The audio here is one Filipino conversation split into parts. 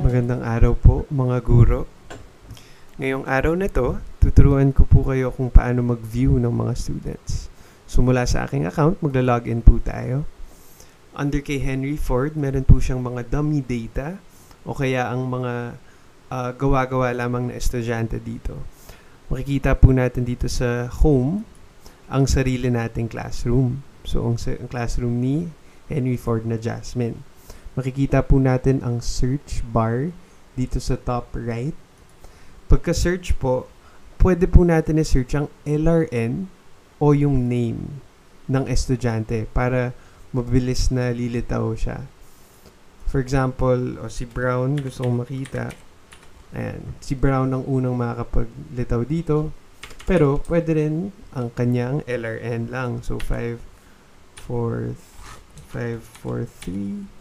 Magandang araw po mga guro. Ngayong araw na to, tuturuan ko po kayo kung paano mag-view ng mga students. So mula sa aking account, magla-login po tayo. Under kay Henry Ford, meron po siyang mga dummy data o kaya ang mga gawa-gawa lamang na estudyante dito. Makikita po natin dito sa home ang sarili nating classroom. So ang classroom ni Henry Ford na Jasmine. Makikita po natin ang search bar dito sa top right. Pagka-search po, pwede po natin i-search ang LRN o yung name ng estudyante para mabilis na lilitaw siya. For example, si Brown, gusto kong makita. Ayan, si Brown ang unang makakapaglitaw dito. Pero pwede rin ang kanyang LRN lang. So 543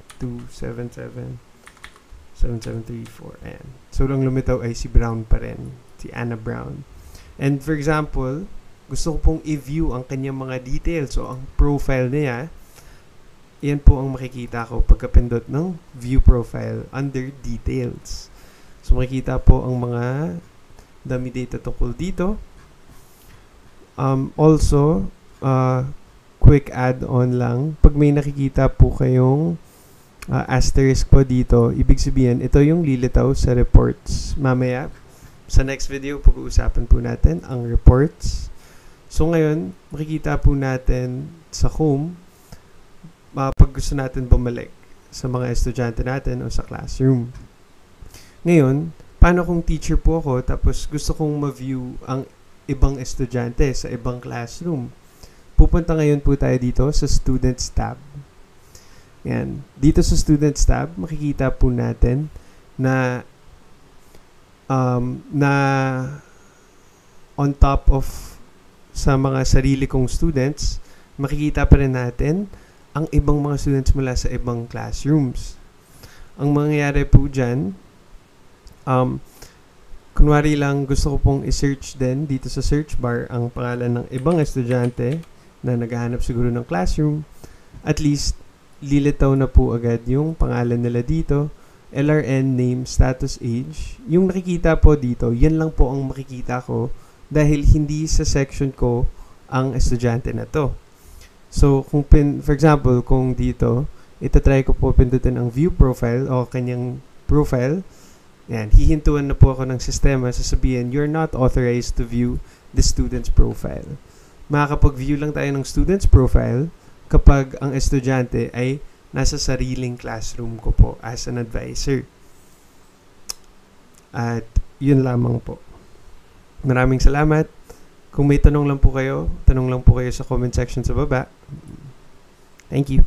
277-7734. Ayan. So, lang lumitaw ay si Brown pa rin. Si Anna Brown. And for example, gusto ko pong i-view ang kanyang mga details. So, ang profile niya, yan po ang makikita ko pagkapindot ng view profile under details. So, makikita po ang mga dummy data tungkol dito. Also, quick add-on lang. Pag may nakikita po kayong asterisk po dito, ibig sabihin, ito yung lilitaw sa reports. Mamaya, sa next video, pag-uusapan po natin ang reports. So ngayon, makikita po natin sa home, pag gusto natin bumalik sa mga estudyante natin o sa classroom. Ngayon, paano kung teacher po ako, tapos gusto kong ma-view ang ibang estudyante sa ibang classroom? Pupunta ngayon po tayo dito sa Students tab. Yan. Dito sa Students tab, makikita po natin na on top of sa mga sarili kong students, makikita pa rin natin ang ibang mga students mula sa ibang classrooms. Ang mangyayari po dyan, kunwari lang gusto ko pong i-search din dito sa search bar ang pangalan ng ibang estudyante na naghahanap siguro ng classroom, at least lilitaw na po agad yung pangalan nila dito, LRN, name, status, age. Yung nakikita po dito, yan lang po ang makikita ko dahil hindi sa section ko ang estudyante na to. So, for example, kung dito, itatry ko po pindutin ang view profile o kanyang profile. Yan, hihintuan na po ako ng sistema, sasabihin, you're not authorized to view the student's profile. Makakapag-view lang tayo ng student's profile kapag ang estudyante ay nasa sariling classroom ko po as an advisor. At yun lamang po. Maraming salamat. Kung may tanong lang po kayo sa comment section sa baba. Thank you.